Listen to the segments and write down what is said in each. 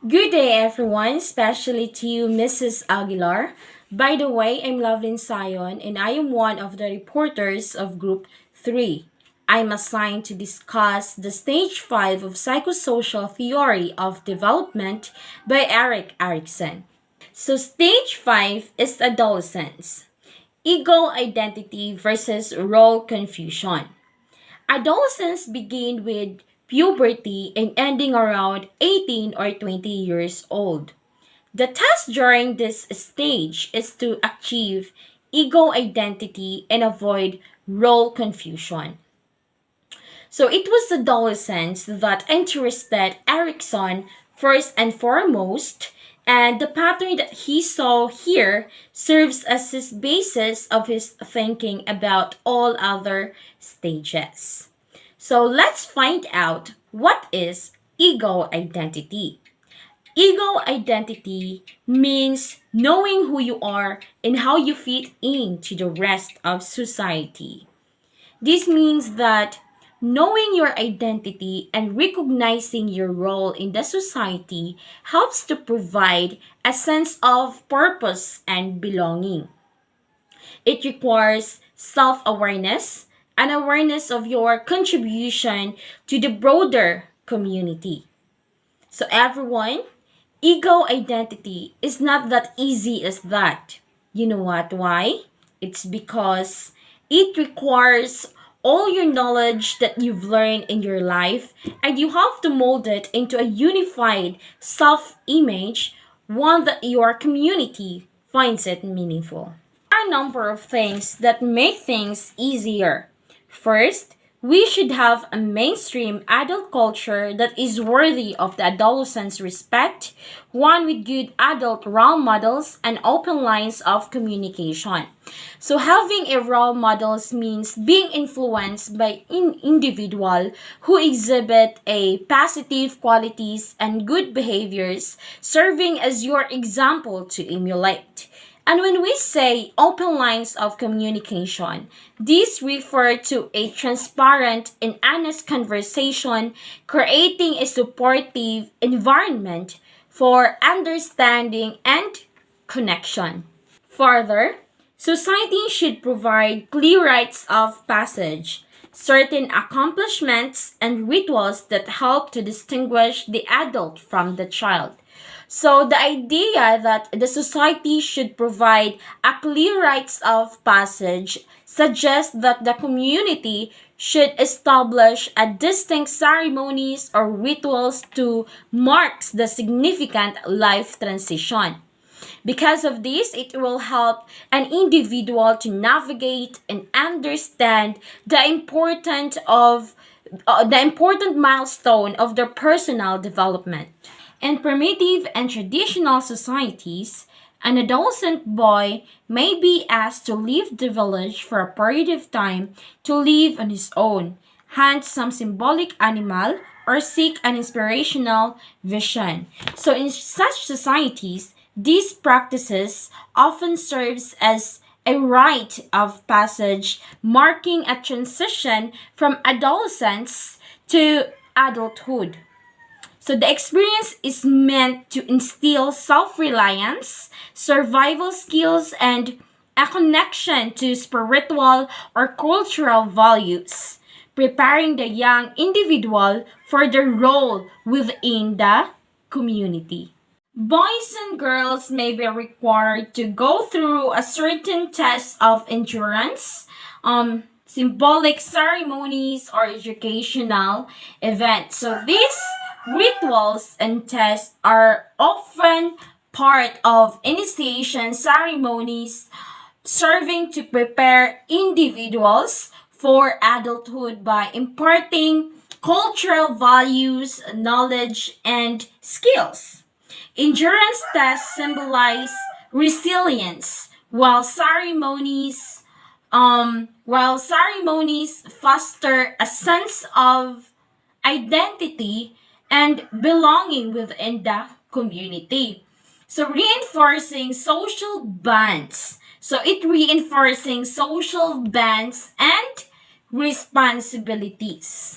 Good day, everyone, especially to you, Mrs. Aguilar. By the way, I'm Lovelyn Sayon, and I am one of the reporters of Group 3. I'm assigned to discuss the Stage 5 of Psychosocial Theory of Development by Eric Erikson. So, Stage 5 is adolescence, ego identity versus role confusion. Adolescence begin with puberty and ending around 18 or 20 years old. The task during this stage is to achieve ego identity and avoid role confusion. So it was adolescence that interested Erickson first and foremost, and the pattern that he saw here serves as his basis of his thinking about all other stages. So let's find out what is ego identity. Ego identity means knowing who you are and how you fit into the rest of society. This means that knowing your identity and recognizing your role in the society helps to provide a sense of purpose and belonging. It requires self awareness and awareness of your contribution to the broader community. So, everyone, ego identity is not that easy as that. You know what? Why? It's because it requires all your knowledge that you've learned in your life, and you have to mold it into a unified self image, one that your community finds it meaningful. There are a number of things that make things easier. First, we should have a mainstream adult culture that is worthy of the adolescent's respect, one with good adult role models and open lines of communication. So having a role models means being influenced by an individual who exhibit a positive qualities and good behaviors, serving as your example to emulate. And when we say open lines of communication, these refer to a transparent and honest conversation, creating a supportive environment for understanding and connection. Further, society should provide clear rites of passage, certain accomplishments, and rituals that help to distinguish the adult from the child. So the idea that the society should provide a clear rites of passage suggests that the community should establish a distinct ceremonies or rituals to mark the significant life transition. Because of this, it will help an individual to navigate and understand the important milestone of their personal development. In primitive and traditional societies, an adolescent boy may be asked to leave the village for a period of time to live on his own, hunt some symbolic animal, or seek an inspirational vision. So in such societies, these practices often serves as a rite of passage marking a transition from adolescence to adulthood. So the experience is meant to instill self-reliance, survival skills, and a connection to spiritual or cultural values, preparing the young individual for their role within the community. Boys and girls may be required to go through a certain test of endurance, symbolic ceremonies, or educational events. So these rituals and tests are often part of initiation ceremonies, serving to prepare individuals for adulthood by imparting cultural values, knowledge, and skills. Endurance tests symbolize resilience, while ceremonies foster a sense of identity and belonging within the community. So reinforcing social bonds. So it reinforcing social bonds and responsibilities.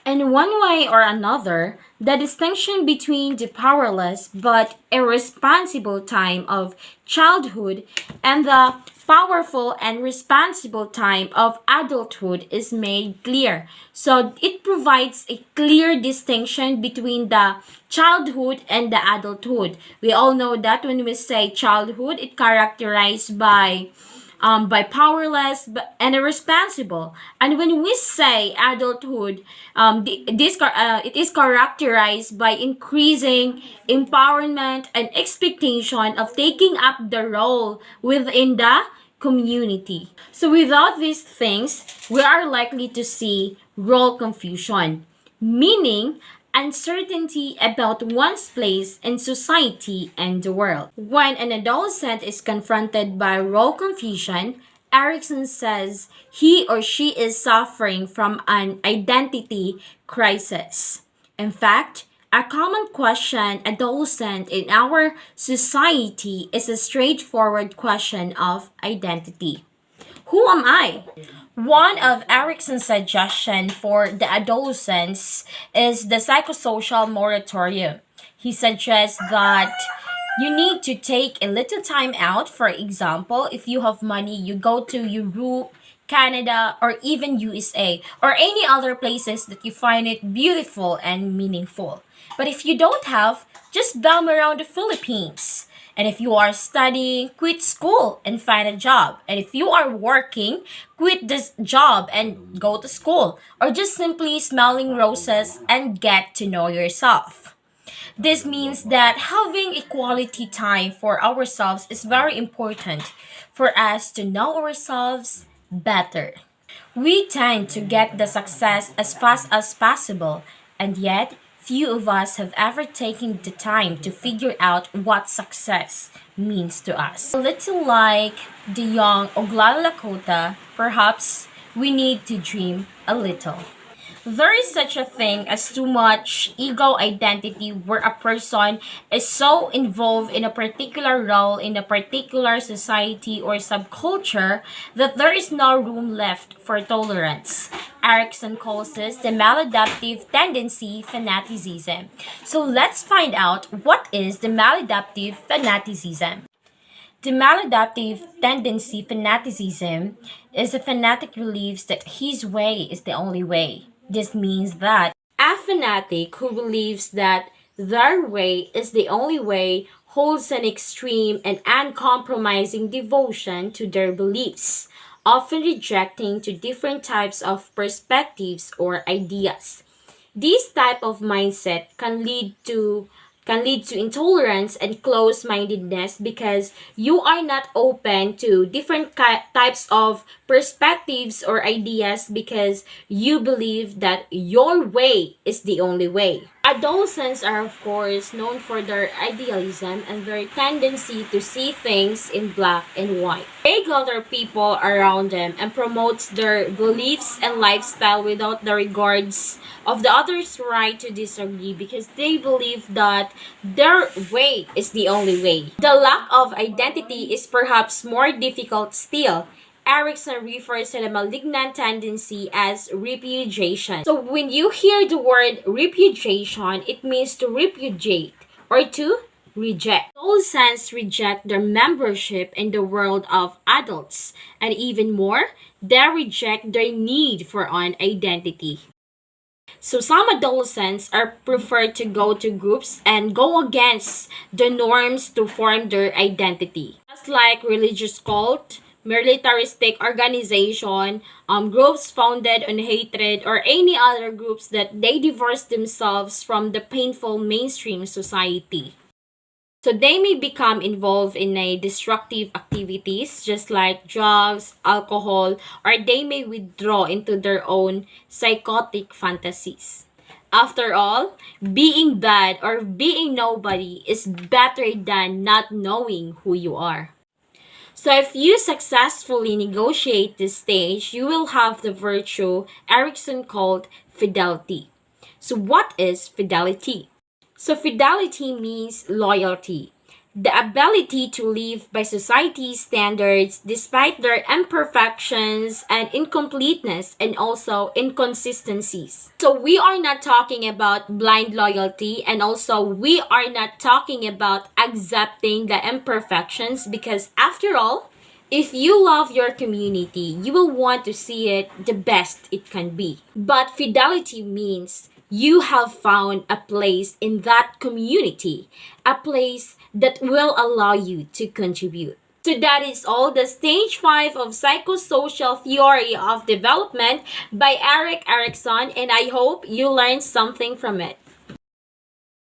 In one way or another, The distinction between the powerless but irresponsible time of childhood and the powerful and responsible time of adulthood is made clear. So it provides a clear distinction between the childhood and the adulthood. We all know that when we say childhood, it characterized by powerless and irresponsible. And when we say adulthood, it is characterized by increasing empowerment and expectation of taking up the role within the community. So without these things, we are likely to see role confusion, meaning uncertainty about one's place in society and the world. When an adolescent is confronted by role confusion, Erickson says he or she is suffering from an identity crisis. In fact, a common question adolescent in our society is a straightforward question of identity. Who am I? One of Erickson's suggestions for the adolescents is the psychosocial moratorium. He suggests that you need to take a little time out. For example, if you have money, you go to Europe, Canada, or even USA, or any other places that you find it beautiful and meaningful. But if you don't have, just bum around the Philippines. And if you are studying, quit school and find a job. And if you are working, quit this job and go to school. Or just simply smelling roses and get to know yourself. This means that having equality time for ourselves is very important for us to know ourselves better. We tend to get the success as fast as possible, and yet few of us have ever taken the time to figure out what success means to us. A little like the young Oglala Lakota, perhaps we need to dream a little. There is such a thing as too much ego identity where a person is so involved in a particular role in a particular society or subculture that there is no room left for tolerance. Erickson calls this the maladaptive tendency fanaticism. So let's find out what is the maladaptive fanaticism. The maladaptive tendency fanaticism is a fanatic believes that his way is the only way. This means that a fanatic who believes that their way is the only way holds an extreme and uncompromising devotion to their beliefs, often rejecting to different types of perspectives or ideas. This type of mindset can lead to intolerance and close-mindedness because you are not open to different types of perspectives or ideas because you believe that your way is the only way. Adolescents are, of course, known for their idealism and their tendency to see things in black and white. They gather people around them and promotes their beliefs and lifestyle without the regards of the other's right to disagree because they believe that their way is the only way. The lack of identity is perhaps more difficult still. Erickson refers to the malignant tendency as repudiation. So when you hear the word repudiation, it means to repudiate or to reject. Adolescents reject their membership in the world of adults, and even more, they reject their need for an identity. So some adolescents are preferred to go to groups and go against the norms to form their identity. Just like religious cult, militaristic organization, groups founded on hatred, or any other groups that they divorce themselves from the painful mainstream society. So they may become involved in a destructive activities just like drugs, alcohol, or they may withdraw into their own psychotic fantasies. After all, being bad or being nobody is better than not knowing who you are. So if you successfully negotiate this stage, you will have the virtue Erickson called fidelity. So what is fidelity? So fidelity means loyalty. the ability to live by society's standards despite their imperfections and incompleteness and also inconsistencies. So we are not talking about blind loyalty, and also we are not talking about accepting the imperfections, because after all, if you love your community, you will want to see it the best it can be. But fidelity means you have found a place in that community, a place that will allow you to contribute. So that is all the stage 5 of psychosocial theory of development by Eric Erickson, and I hope you learned something from it.